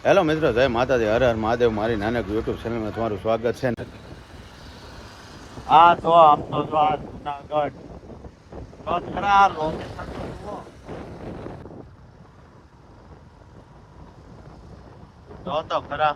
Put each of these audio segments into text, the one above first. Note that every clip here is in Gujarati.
હેલો મિત્રો, જય માતાજી, હર હર મહાદેવ. મારી નાનક યુટ્યુબ ચેનલમાં તમારું સ્વાગત છે. આ તો આમ તો આ જુનાગઢ તો ખરા તો ખરા.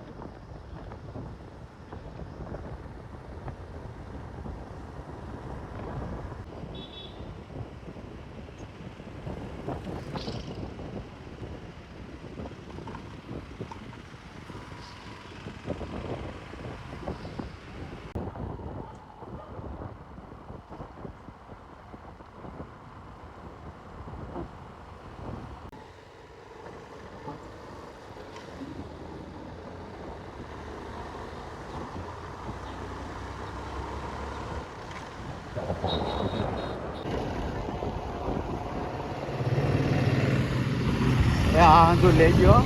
હા લઈ ગયો.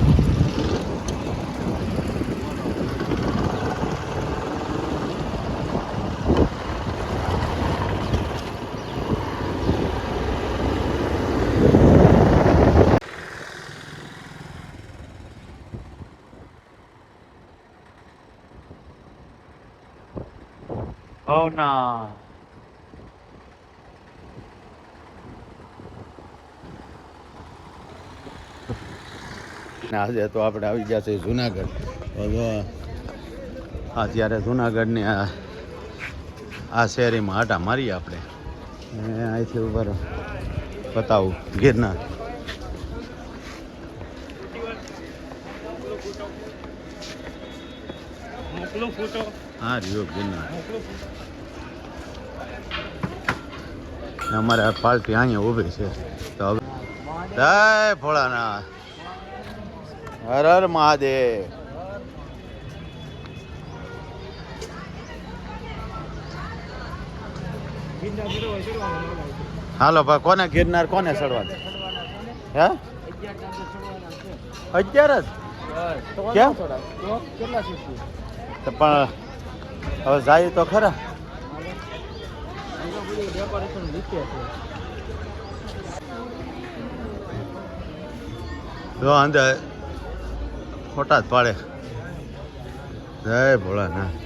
Oh no. આજે તો આપણે આવી ગયા છે જુનાગઢ. અત્યારે જુનાગઢની આ શેરીમાં આટા મારીએ આપણે. અહીંથી ઉપર બતાવું ગિરનાર. હા રહ્યો ગિરનાર. અમારે પાર્ટી અહીંયા ઊભી છે. તો હવે જય ભોળાનાથ, હર હર મહાદેવ. હાલો ભાઈ, કોને ગિરનાર કોને ચડવાનું? હે 11 જ કેમ? પણ હવે જાય તો ખરા. જો અંદર ખોટા જ પાડે. જય ભોળાનાથ.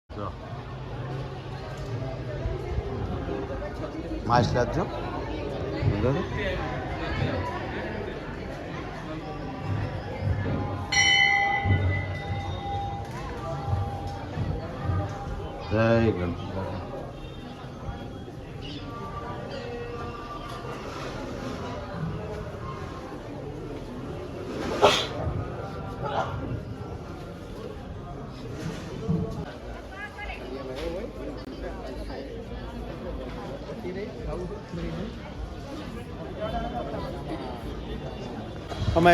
જો માછ રાખજો. જય ગણપતિ. અમે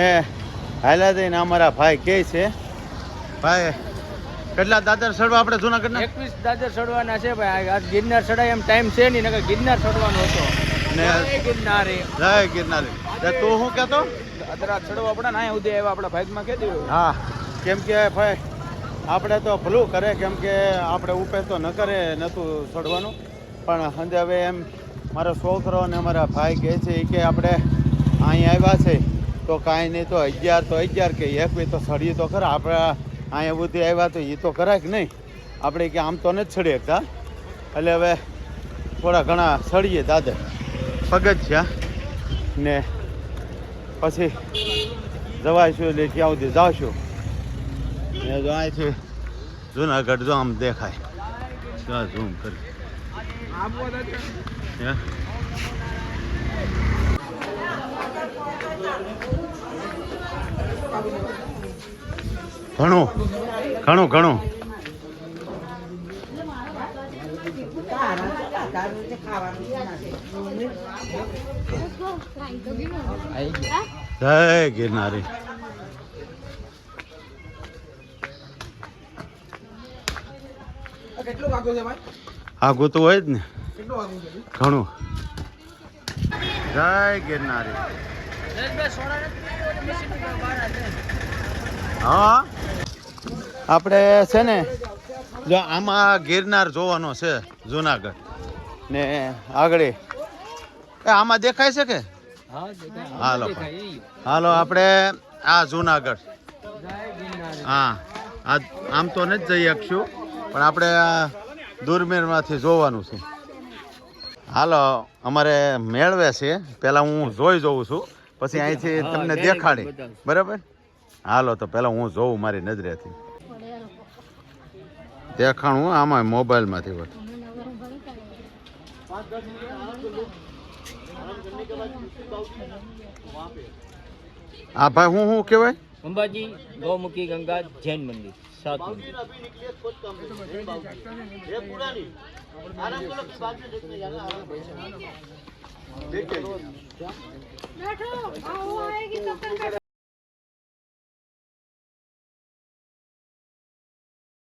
હાલ્યા જઈને અમારા ભાઈ કહે છે, ભાઈ કેટલા દાદર ચડવા આપણે જુનાગઢના? 21 દાદર ચડવાના છે ભાઈ. આજ ગિરનાર ચડાય એમ ટાઈમ છે નહીં, નકર ગિરનાર ચડવાનો હતો. જય ગિરનારી, જય ગિરનારી. તું શું કહેતો? અદરા ચડવા પડે ને, અહીંયા સુધી આવ્યા આપણા ભાગમાં કહી દઉં. હા, કેમ કે ભાઈ આપણે તો ભલું કરે, કેમ કે આપણે ઉપે તો ન કરે નહોતું ચડવાનું. પણ સંજે હવે એમ મારો છોકરો અને અમારા ભાઈ કહે છે કે આપણે અહીંયા આવ્યા છે તો કાંઈ નહીં, તો 11 કે 21 તો ચડીએ તો ખરા. આપણે અહીંયા બુદ્ધિ આવ્યા તો એ તો કરાય કે નહીં? આપણે કે આમ તો નથી ચડી શકતા. એટલે હવે થોડા ઘણા ચડીએ દાદર પગથિયા ને પછી જવાઈશું. એટલે ક્યાં સુધી જાવશું ને? જો અહીંથી જુનાગઢ જો આમ દેખાય. ત્યાં ઝૂમ કરી ઘણું ઘણું ઘણું. જય ગિરનારી. કેટલું વાગ્યું છે ભાઈ? આગું તો હોય જ ને કેટલું વાગ્યું છે? ઘણું. જય ગિરનારી. હા આપણે છે ને જો આમાં ગિરનાર જોવાનો છે જુનાગઢ ને આગળ આમાં દેખાય છે કે હાલો હાલો આપણે આ જુનાગઢ હા આમ તો નથી જઈ શકશું પણ આપણે આ દુરમીરમાંથી જોવાનું છે. હાલો અમારે મેળવે છે પહેલાં હું જોઈ જોઉં છું પછી અહીંથી તમને દેખાડી બરાબર. હાલો તો પહેલાં હું જોઉં મારી નજરેથી દેખાણું આમાં મોબાઈલમાંથી વાત. હા ભાઈ હું કહેવાય અંબાજી ગૌમુખી ગંગા જૈન મંદિર 7 મંદિર. बैठो आओ आएगी तब तक